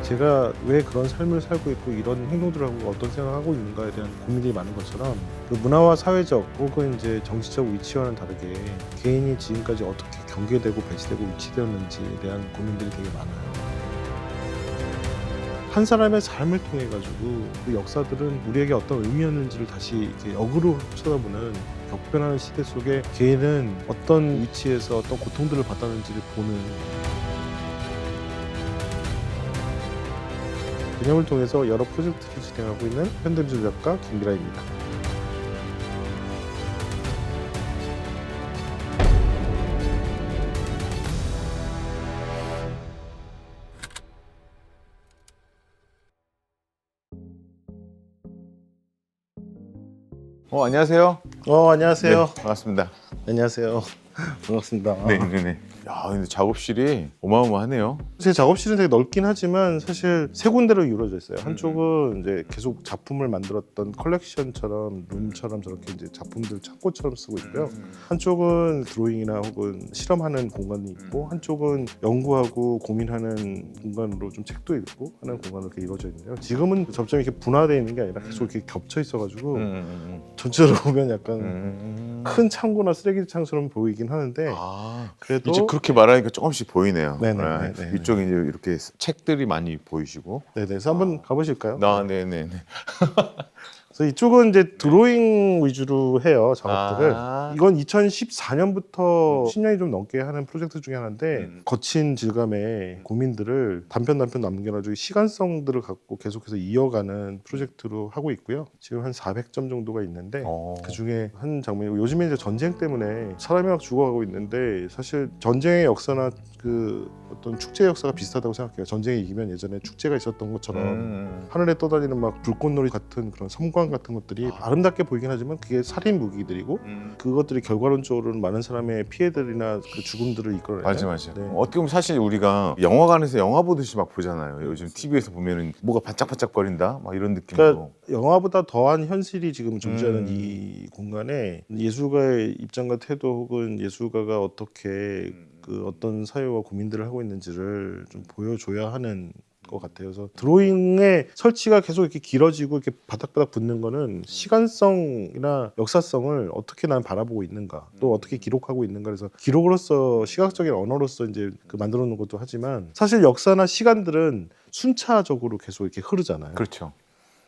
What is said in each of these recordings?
제가 왜 그런 삶을 살고 있고 이런 행동들을 하고 어떤 생각을 하고 있는가에 대한 고민들이 많은 것처럼 그 문화와 사회적 혹은 이제 정치적 위치와는 다르게 개인이 지금까지 어떻게 경계되고 배치되고 위치되었는지에 대한 고민들이 되게 많아요. 한 사람의 삶을 통해 가지고 그 역사들은 우리에게 어떤 의미였는지를 다시 이렇게 역으로 쳐다보는 격변하는 시대 속에 개인은 어떤 위치에서 어떤 고통들을 받았는지를 보는 개념을 통해서 여러 프로젝트를 진행하고 있는 현대미술 작가 김기라입니다. 안녕하세요. 안녕하세요. 네, 반갑습니다. 안녕하세요. 반갑습니다. 네네네. 야, 근데 작업실이 어마어마하네요. 제 작업실은 되게 넓긴 하지만 사실 세 군데로 이루어져 있어요. 한쪽은 이제 계속 작품을 만들었던 컬렉션처럼 룸처럼 저렇게 이제 작품들 창고처럼 쓰고 있고요. 한쪽은 드로잉이나 혹은 실험하는 공간이 있고 한쪽은 연구하고 고민하는 공간으로 좀 책도 읽고 하는 공간으로 이렇게 이루어져 있는데요. 지금은 점점 이렇게 분화되어 있는 게 아니라 계속 이렇게 겹쳐 있어가지고 전체로 보면 약간 큰 창고나 쓰레기장처럼 보이긴 하는데 그래도 이제 그렇게 말하니까 조금씩 보이네요. 네네. 이쪽에 이제 이렇게 책들이 많이 보이시고. 네네. 그래서 한번 가보실까요? 네네네. 그래서 이쪽은 이제 드로잉 위주로 해요, 작업들을. 아. 이건 2014년부터 10년이 좀 넘게 하는 프로젝트 중에 하나인데 거친 질감의 고민들을 단편 남겨가지고 시간성들을 갖고 계속해서 이어가는 프로젝트로 하고 있고요. 지금 한 400점 정도가 있는데 그 중에 한 장면이고 요즘에 이제 전쟁 때문에 사람이 막 죽어가고 있는데 사실 전쟁의 역사나 그 어떤 축제 역사가 비슷하다고 생각해요. 전쟁이 이기면 예전에 축제가 있었던 것처럼 하늘에 떠다니는 막 불꽃놀이 같은 그런 섬광 같은 것들이 아름답게 보이긴 하지만 그게 살인 무기들이고 그것들이 결과론적으로는 많은 사람의 피해들이나 그 죽음들을 이끌어내요. 맞아. 네. 어떻게 보면 사실 우리가 영화관에서 영화 보듯이 막 보잖아요. 요즘 TV에서 보면은 뭐가 반짝반짝거린다, 막 이런 느낌으로. 그러니까 영화보다 더한 현실이 지금 존재하는 이 공간에 예술가의 입장과 태도 혹은 예술가가 어떻게 그 어떤 사회와 고민들을 하고 있는지를 좀 보여줘야 하는 것 같아요. 그래서 드로잉의 설치가 계속 이렇게 길어지고 이렇게 바닥바닥 붙는 거는 시간성이나 역사성을 어떻게 난 바라보고 있는가, 또 어떻게 기록하고 있는가. 그래서 기록으로서 시각적인 언어로서 이제 그 만들어 놓은 것도 하지만 사실 역사나 시간들은 순차적으로 계속 이렇게 흐르잖아요. 그렇죠.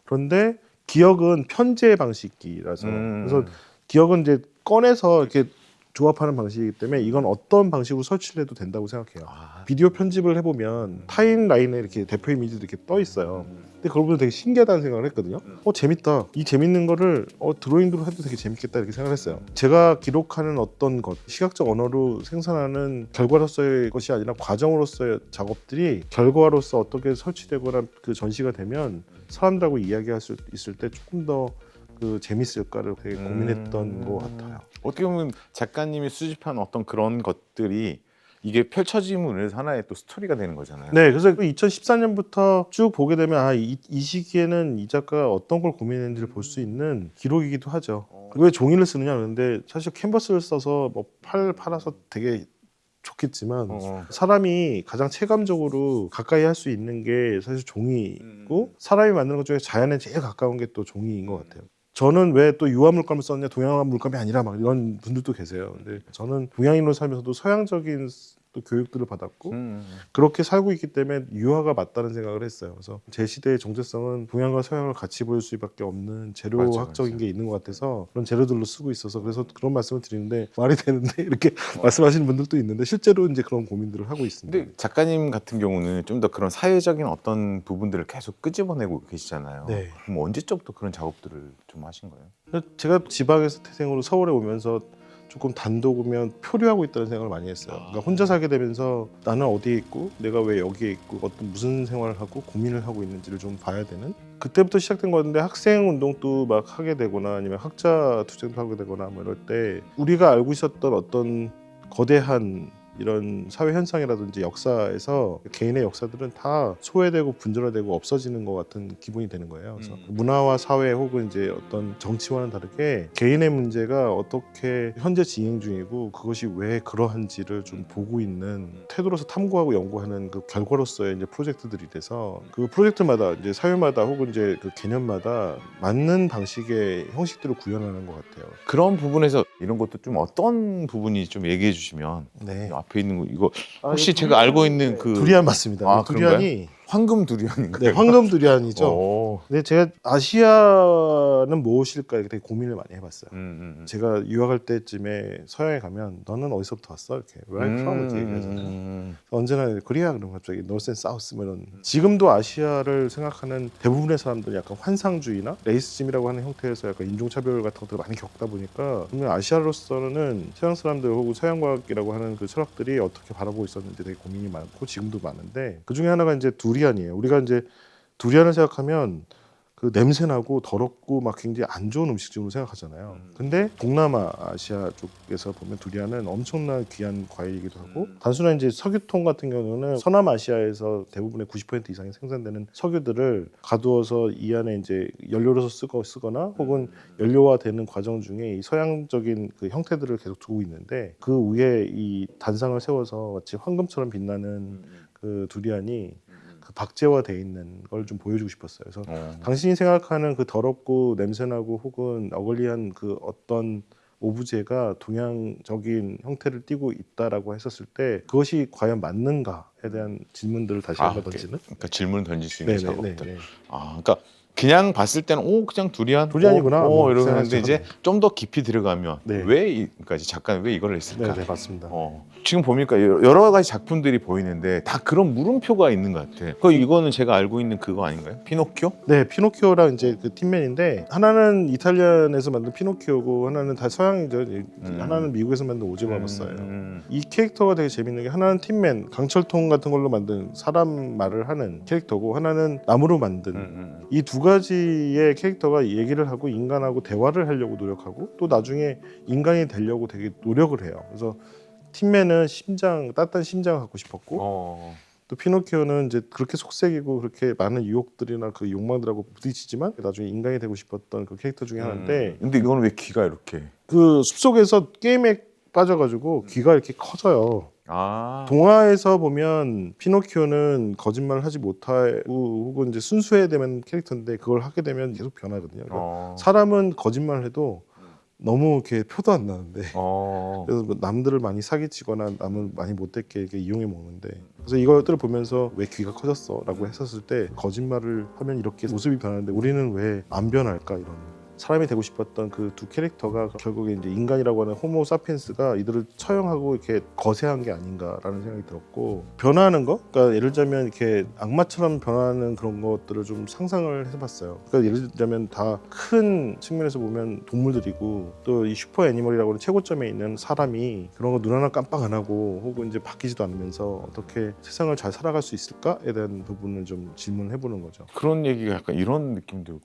그런데 기억은 편제 방식이라서 그래서 기억은 이제 꺼내서 이렇게 조합하는 방식이기 때문에 이건 어떤 방식으로 설치를 해도 된다고 생각해요. 비디오 편집을 해보면 타임라인에 이렇게 대표 이미지도 이렇게 떠 있어요. 근데 그걸 보면 되게 신기하다는 생각을 했거든요. 재밌다. 이 재밌는 거를 드로잉으로 해도 되게 재밌겠다 이렇게 생각을 했어요. 제가 기록하는 어떤 것, 시각적 언어로 생산하는 결과로서의 것이 아니라 과정으로서의 작업들이 결과로서 어떻게 설치되거나 그 전시가 되면 사람들하고 이야기할 수 있을 때 조금 더 그 재밌을까를 되게 고민했던 것 같아요. 어떻게 보면 작가님이 수집한 어떤 그런 것들이 이게 펼쳐짐으로 해서 하나의 또 스토리가 되는 거잖아요. 네, 그래서 2014년부터 쭉 보게 되면 이 시기에는 이 작가가 어떤 걸 고민했는지를 볼 수 있는 기록이기도 하죠. 왜 종이를 쓰느냐 그러는데 사실 캔버스를 써서 뭐 팔아서 되게 좋겠지만 사람이 가장 체감적으로 가까이 할 수 있는 게 사실 종이고 사람이 만드는 것 중에 자연에 제일 가까운 게 또 종이인 것 같아요. 저는 왜 또 유화 물감을 썼냐, 동양 물감이 아니라 막 이런 분들도 계세요. 근데 저는 동양인으로 살면서도 서양적인 또 교육들을 받았고 그렇게 살고 있기 때문에 유화가 맞다는 생각을 했어요. 그래서 제 시대의 정체성은 동양과 서양을 같이 보일 수밖에 없는 재료학적인 게 있는 것 같아서 그런 재료들로 쓰고 있어서 그래서 그런 말씀을 드리는데 말이 되는데 이렇게 말씀하시는 분들도 있는데 실제로 이제 그런 고민들을 하고 있습니다. 근데 작가님 같은 경우는 좀 더 그런 사회적인 어떤 부분들을 계속 끄집어내고 계시잖아요. 네. 그럼 언제적부터 그런 작업들을 좀 하신 거예요? 제가 지방에서 태생으로 서울에 오면서 조금 단독이면 표류하고 있다는 생각을 많이 했어요. 그러니까 혼자 살게 되면서 나는 어디에 있고 내가 왜 여기에 있고 어떤 무슨 생활을 하고 고민을 하고 있는지를 좀 봐야 되는 그때부터 시작된 거였는데 학생 운동도 막 하게 되거나 아니면 학자 투쟁도 하게 되거나 뭐 이럴 때 우리가 알고 있었던 어떤 거대한 이런 사회 현상이라든지 역사에서 개인의 역사들은 다 소외되고 분절화되고 없어지는 것 같은 기분이 되는 거예요. 그래서 문화와 사회 혹은 이제 어떤 정치와는 다르게 개인의 문제가 어떻게 현재 진행 중이고 그것이 왜 그러한지를 좀 보고 있는 태도로서 탐구하고 연구하는 그 결과로서의 이제 프로젝트들이 돼서 그 프로젝트마다 이제 사회마다 혹은 이제 그 개념마다 맞는 방식의 형식들을 구현하는 것 같아요. 그런 부분에서 이런 것도 좀 어떤 부분이 좀 얘기해 주시면 네. 앞에 있는 거 이거 혹시 이거 제가 알고 있는 그 두리안 맞습니다. 아, 두리안이 황금 두리안인가요? 네, 황금 두리안이죠. 오. 근데 제가 아시아는 무엇일까 되게 고민을 많이 해봤어요. 제가 유학할 때쯤에 서양에 가면 너는 어디서부터 왔어? 이렇게 Where are you from? 이렇게 얘기하잖아요. 언제나 코리아 그러면 갑자기 North and South 뭐 이런 지금도 아시아를 생각하는 대부분의 사람들이 약간 환상주의나 레이시즘이라고 하는 형태에서 약간 인종차별 같은 것들을 많이 겪다 보니까 분명 아시아로서는 서양 사람들 혹은 서양과학이라고 하는 그 철학들이 어떻게 바라보고 있었는지 되게 고민이 많고 지금도 많은데 그 중에 하나가 이제 두리안이에요. 우리가 이제 두리안을 생각하면 그 냄새나고 더럽고 막 굉장히 안 좋은 음식점으로 생각하잖아요. 근데 동남아 아시아 쪽에서 보면 두리안은 엄청난 귀한 과일이기도 하고 단순한 이제 석유통 같은 경우는 서남아시아에서 대부분의 90% 이상이 생산되는 석유들을 가두어서 이 안에 이제 연료로서 쓰거나 혹은 연료화되는 과정 중에 이 서양적인 그 형태들을 계속 두고 있는데 그 위에 이 단상을 세워서 마치 황금처럼 빛나는 그 두리안이 그 박제화돼 있는 걸 좀 보여주고 싶었어요. 그래서 당신이 생각하는 그 더럽고 냄새나고 혹은 어글리한 그 어떤 오브제가 동양적인 형태를 띠고 있다라고 했었을 때 그것이 과연 맞는가에 대한 질문들을 다시 한번 던지는. 그러니까 질문을 던질 수 있는 네네네. 작업들. 그러니까 그냥 봤을 때는 그냥 두리안이구나 뭐 이러는데 생각하죠. 이제 좀 더 깊이 들어가면 네. 그러니까 작가는 왜 이걸 했을까? 네, 맞습니다. 지금 보니까 여러 가지 작품들이 보이는데 다 그런 물음표가 있는 것 같아. 이거는 제가 알고 있는 그거 아닌가요? 피노키오? 네, 피노키오랑 이제 그 팀맨인데 하나는 이탈리안에서 만든 피노키오고 하나는 다 서양이죠. 하나는 미국에서 만든 오즈마버스예요. 이 캐릭터가 되게 재밌는 게 하나는 팀맨, 강철통 같은 걸로 만든 사람 말을 하는 캐릭터고 하나는 나무로 만든 이 두 가지의 캐릭터가 얘기를 하고 인간하고 대화를 하려고 노력하고 또 나중에 인간이 되려고 되게 노력을 해요. 그래서 팀맨은 따뜻한 심장을 갖고 싶었고 또 피노키오는 이제 그렇게 속색이고 그렇게 많은 유혹들이나 그 욕망들하고 부딪히지만 나중에 인간이 되고 싶었던 그 캐릭터 중에 하나인데 근데 이거는 왜 귀가 이렇게? 그 숲속에서 게임에 빠져가지고 귀가 이렇게 커져요. 아. 동화에서 보면 피노키오는 거짓말을 하지 못하고 혹은 이제 순수해야 되는 캐릭터인데 그걸 하게 되면 계속 변하거든요. 그러니까 사람은 거짓말을 해도 너무 이렇게 표도 안 나는데 그래서 뭐 남들을 많이 사기치거나 남을 많이 못되게 이렇게 이용해 먹는데 그래서 이것들을 보면서 왜 귀가 커졌어? 라고 했었을 때 거짓말을 하면 이렇게 모습이 변하는데 우리는 왜 안 변할까? 이런 사람이 되고 싶었던 그 두 캐릭터가 결국에 이제 인간이라고 하는 호모 사피엔스가 이들을 처형하고 이렇게 거세한 게 아닌가라는 생각이 들었고 변화하는 거? 그러니까 예를 들자면 이렇게 악마처럼 변화하는 그런 것들을 좀 상상을 해봤어요. 그러니까 예를 들자면 다 큰 측면에서 보면 동물들이고 또 이 슈퍼 애니멀이라고 하는 최고점에 있는 사람이 그런 거 눈 하나 깜빡 안 하고 혹은 이제 바뀌지도 않으면서 어떻게 세상을 잘 살아갈 수 있을까에 대한 부분을 좀 질문해보는 거죠. 그런 얘기가 약간 이런 느낌도.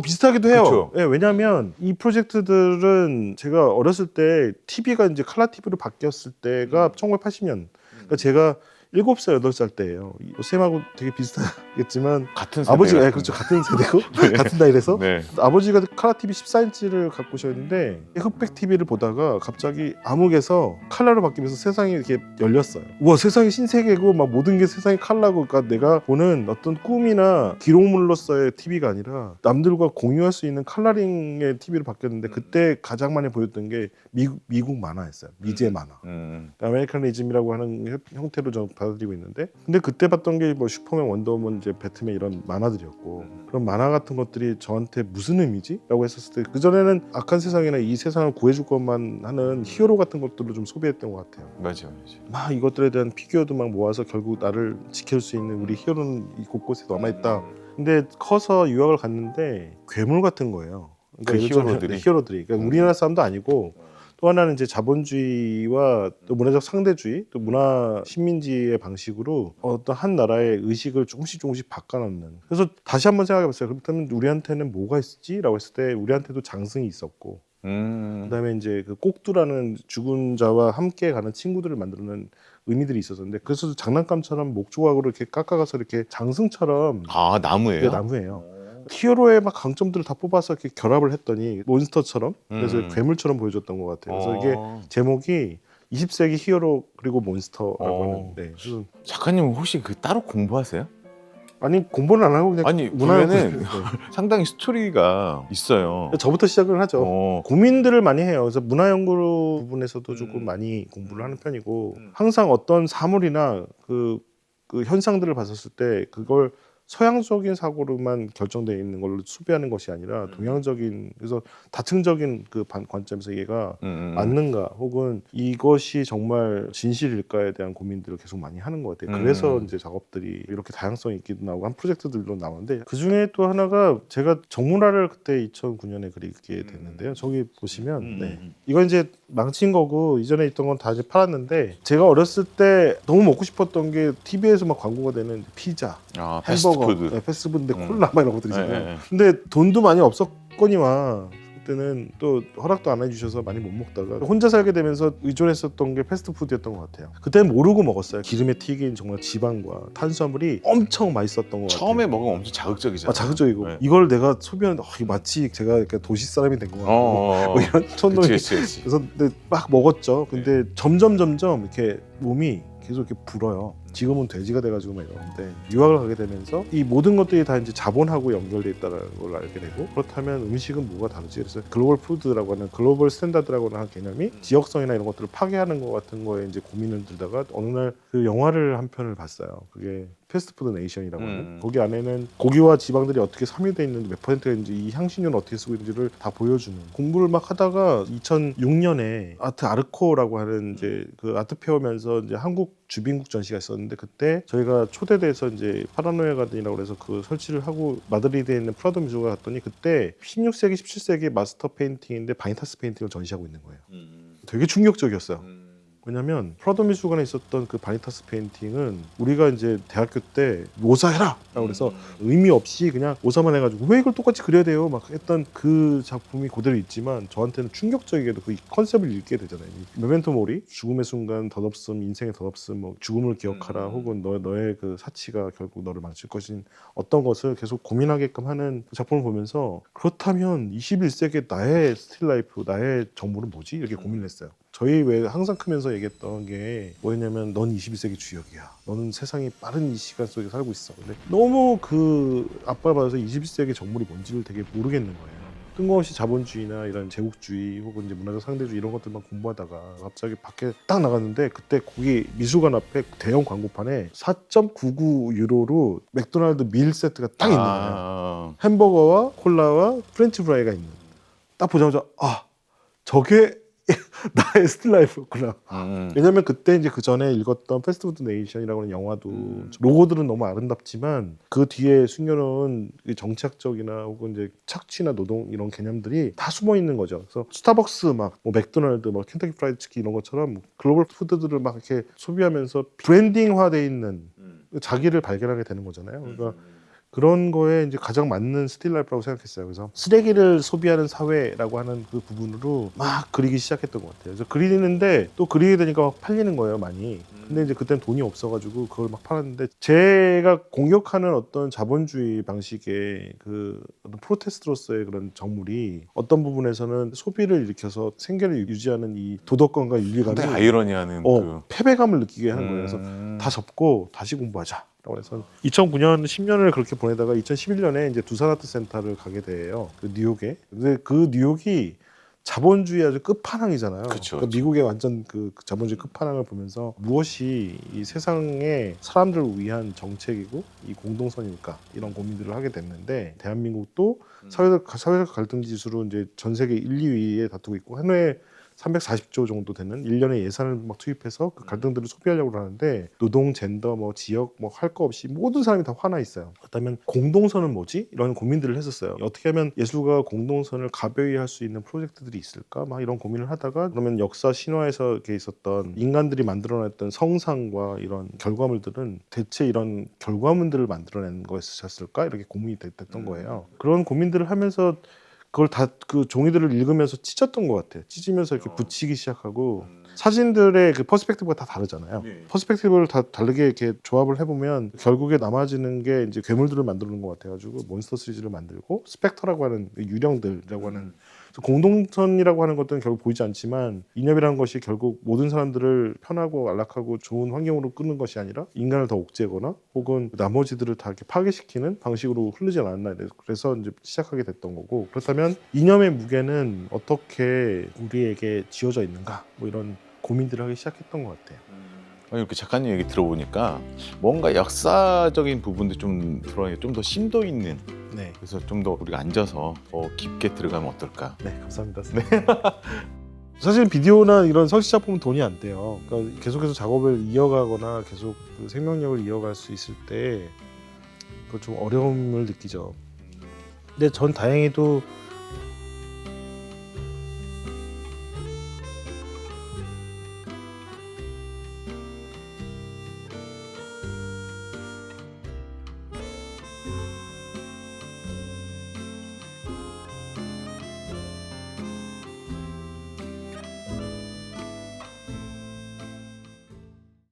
비슷하기도 해요. 그쵸? 네, 왜냐하면 이 프로젝트들은 제가 어렸을 때 TV가 이제 칼라 TV로 바뀌었을 때가 1980년. 그러니까 제가 7살, 8살 때예요. 쌤하고 되게 비슷하겠지만 같은 세대. 아버지가 그렇죠. 같은 세대고 같은 나이라서 네. 아버지가 칼라 TV 14인치를 갖고 오셨는데 흑백 TV를 보다가 갑자기 암흑에서 칼라로 바뀌면서 세상이 이렇게 열렸어요. 우와, 세상이 신세계고 막 모든 게 세상이 칼라고 그러니까 내가 보는 어떤 꿈이나 기록물로서의 TV가 아니라 남들과 공유할 수 있는 컬러링의 TV로 바뀌었는데 그때 가장 많이 보였던 게 미국 만화였어요. 미제 만화. 아메리카니즘이라고 하는 형태로 좀 받아들이고 있는데 근데 그때 봤던 게 뭐 슈퍼맨, 원더우먼, 이제 배트맨 이런 만화들이었고 그런 만화 같은 것들이 저한테 무슨 의미지? 라고 했었을 때 그전에는 악한 세상이나 이 세상을 구해줄 것만 하는 히어로 같은 것들로 좀 소비했던 것 같아요. 맞아요. 막 이것들에 대한 피규어도 막 모아서 결국 나를 지킬 수 있는 우리 히어로는 이 곳곳에 남아있다. 근데 커서 유학을 갔는데 괴물 같은 거예요. 그러니까 그 예를 들면 히어로들이? 히어로들이 그러니까 우리나라 사람도 아니고 또 하나는 이제 자본주의와 또 문화적 상대주의, 또 문화 식민지의 방식으로 어떤 한 나라의 의식을 조금씩 바꿔놓는. 그래서 다시 한번 생각해봤어요. 그렇다면 우리한테는 뭐가 있었지? 라고 했을 때 우리한테도 장승이 있었고 그다음에 이제 그 꼭두라는 죽은 자와 함께 가는 친구들을 만드는 의미들이 있었는데 그래서 장난감처럼 목조각으로 이렇게 깎아가서 이렇게 장승처럼 아, 나무예요? 이게 나무예요. 히어로의 막 강점들을 다 뽑아서 이렇게 결합을 했더니 몬스터처럼 그래서 괴물처럼 보여줬던 것 같아요. 그래서 이게 제목이 20세기 히어로 그리고 몬스터라고 하는데 그래서 작가님 혹시 그 따로 공부하세요? 아니 공부는 안 하고 그냥 아니 문화연구 보면은 네. 상당히 스토리가 있어요. 저부터 시작을 하죠. 어. 고민들을 많이 해요. 그래서 문화연구 부분에서도 조금 음. 많이 공부를 하는 편이고 항상 어떤 사물이나 그 현상들을 봤었을 때 그걸 서양적인 사고로만 결정되어 있는 걸로 수비하는 것이 아니라 동양적인 그래서 다층적인 그 관점에서 얘가 맞는가 혹은 이것이 정말 진실일까에 대한 고민들을 계속 많이 하는 것 같아요. 그래서 이제 작업들이 이렇게 다양성 있기도 나오고 한 프로젝트들도 나오는데 그 중에 또 하나가 제가 정문화를 그때 2009년에 그리게 됐는데요. 저기 보시면 네. 이건 이제 망친 거고 이전에 있던 건 다 이제 팔았는데 제가 어렸을 때 너무 먹고 싶었던 게 TV에서 막 광고가 되는 피자, 아, 햄버거, 패스트푸드. 네, 패스트푸드인데 콜라 막 이런 것들이잖아요. 네, 네. 근데 돈도 많이 없었거니와 그때는 또 허락도 안 해주셔서 많이 못 먹다가 혼자 살게 되면서 의존했었던 게 패스트푸드였던 것 같아요. 그때는 모르고 먹었어요. 기름에 튀긴 정말 지방과 탄수화물이 엄청 맛있었던 것 같아요. 처음에 먹으면 엄청 자극적이잖아요. 자극적이고 네. 이걸 내가 소비하는데 이거 마치 제가 이렇게 도시 사람이 된 것 같고 뭐 이런 촌놈이 그치. 그래서 근데 막 먹었죠. 근데 점점 이렇게 몸이 계속 이렇게 불어요. 지금은 돼지가 돼가지고 막 이러는데 유학을 가게 되면서 이 모든 것들이 다 이제 자본하고 연결돼 있다는 걸 알게 되고 그렇다면 음식은 뭐가 다르지? 그래서 글로벌 푸드라고 하는 글로벌 스탠다드라고 하는 개념이 지역성이나 이런 것들을 파괴하는 것 같은 거에 이제 고민을 들다가 어느 날 그 영화를 한 편을 봤어요. 그게 패스트푸드 네이션이라고 하는 거기 안에는 고기와 지방들이 어떻게 함유되어 있는지 몇 퍼센트가 있는지 이 향신료는 어떻게 쓰고 있는지를 다 보여주는 공부를 막 하다가 2006년에 아트 아르코라고 하는 이제 그 아트 페어면서 이제 한국 주빈국 전시가 있었는데 그때 저희가 초대돼서 이제 파라노이아 가든이라고 그래서 그 설치를 하고 마드리드에 있는 프라도 미술관 갔더니 그때 16세기 17세기 마스터 페인팅인데 바니타스 페인팅을 전시하고 있는 거예요. 되게 충격적이었어요. 왜냐면 프라도 미술관에 있었던 그 바니타스 페인팅은 우리가 이제 대학교 때 모사해라! 라고 그래서 의미 없이 그냥 모사만 해가지고 왜 이걸 똑같이 그려야 돼요? 막 했던 그 작품이 그대로 있지만 저한테는 충격적이게도 그 컨셉을 읽게 되잖아요. 메멘토 모리, 죽음의 순간, 덧없음, 인생의 덧없음, 뭐 죽음을 기억하라 혹은 너의 그 사치가 결국 너를 망칠 것인 어떤 것을 계속 고민하게끔 하는 그 작품을 보면서 그렇다면 21세기의 나의 스틸 라이프, 나의 정보는 뭐지? 이렇게 고민을 했어요. 저희 왜 항상 크면서 얘기했던 게 뭐였냐면 넌 21세기 주역이야. 너는 세상이 빠른 이 시간 속에 살고 있어. 근데 너무 그 압박을 받아서 21세기 정물이 뭔지를 되게 모르겠는 거예요. 뜬금없이 자본주의나 이런 제국주의 혹은 이제 문화적 상대주의 이런 것들만 공부하다가 갑자기 밖에 딱 나갔는데 그때 거기 미술관 앞에 대형 광고판에 4.99 유로로 맥도날드 밀 세트가 딱 있는 거예요. 햄버거와 콜라와 프렌치 프라이가 있는. 딱 보자마자 아 저게 나의 스틸라이프였구나. 왜냐면 그때 이제 그 전에 읽었던 패스트푸드 네이션이라고 하는 영화도 로고들은 너무 아름답지만 그 뒤에 숨겨놓은 정치학적이나 혹은 이제 착취나 노동 이런 개념들이 다 숨어 있는 거죠. 그래서 스타벅스 막 뭐 맥도날드 뭐 켄터키 프라이드 치킨 이런 것처럼 글로벌 푸드들을 막 이렇게 소비하면서 브랜딩화돼 있는 자기를 발견하게 되는 거잖아요. 그러니까 그런 거에 이제 가장 맞는 스틸 라이프라고 생각했어요. 그래서 쓰레기를 소비하는 사회라고 하는 그 부분으로 막 그리기 시작했던 것 같아요. 그래서 그리는데 또 그리게 되니까 막 팔리는 거예요, 많이. 근데 이제 그때는 돈이 없어가지고 그걸 막 팔았는데 제가 공격하는 어떤 자본주의 방식의 그 어떤 프로테스트로서의 그런 정물이 어떤 부분에서는 소비를 일으켜서 생계를 유지하는 이 도덕관과 윤리관이 상당히 아이러니하는 패배감을 느끼게 하는 거예요. 그래서 다 접고 다시 공부하자. 라고 해서 2009년 10년을 그렇게 보내다가 2011년에 이제 두산 아트 센터를 가게 돼요. 그 뉴욕에. 근데 그 뉴욕이 자본주의 아주 끝판왕이잖아요. 그러니까 미국의 완전 그 자본주의 끝판왕을 보면서 무엇이 이 세상의 사람들을 위한 정책이고 이 공동선일까 이런 고민들을 하게 됐는데 대한민국도 사회적 갈등 지수로 이제 전 세계 1, 2위에 다투고 있고 한 해에 340조 정도 되는 1년의 예산을 막 투입해서 그 갈등들을 소비하려고 하는데 노동, 젠더, 뭐 지역 뭐 할 거 없이 모든 사람이 다 화나 있어요. 그렇다면 공동선은 뭐지? 이런 고민들을 했었어요. 어떻게 하면 예술가 공동선을 가벼이 할 수 있는 프로젝트들이 있을까? 막 이런 고민을 하다가 그러면 역사 신화에서 이렇게 있었던 인간들이 만들어냈던 성상과 이런 결과물들은 대체 이런 결과물들을 만들어내는 거였을까? 이렇게 고민이 됐던 거예요. 그런 고민들을 하면서 그걸 다 그 종이들을 읽으면서 찢었던 것 같아요. 찢으면서 이렇게 붙이기 시작하고 사진들의 그 퍼스펙티브가 다 다르잖아요. 퍼스펙티브를 다 다르게 이렇게 조합을 해보면 결국에 남아지는 게 이제 괴물들을 만드는 것 같아가지고 몬스터 시리즈를 만들고 스펙터라고 하는 유령들이라고 하는 공동선이라고 하는 것들은 결국 보이지 않지만 인협이라는 것이 결국 모든 사람들을 편하고 안락하고 좋은 환경으로 끄는 것이 아니라 인간을 더 옥죄거나 혹은 나머지들을 다 이렇게 파괴시키는 방식으로 흐르지 않았나 그래서 이제 시작하게 됐던 거고 그렇다면 이념의 무게는 어떻게 우리에게 지어져 있는가 뭐 이런 고민들을 하기 시작했던 것 같아요. 아니, 이렇게 작가님 얘기 들어보니까 뭔가 역사적인 부분도 좀 들어가니 좀 더 심도 있는 네, 그래서 좀 더 우리가 앉아서 더 깊게 들어가면 어떨까? 네 감사합니다. 네. 사실 비디오나 이런 설치 작품은 돈이 안 돼요. 그러니까 계속해서 작업을 이어가거나 계속 그 생명력을 이어갈 수 있을 때 그 좀 어려움을 느끼죠. 근데 전 다행히도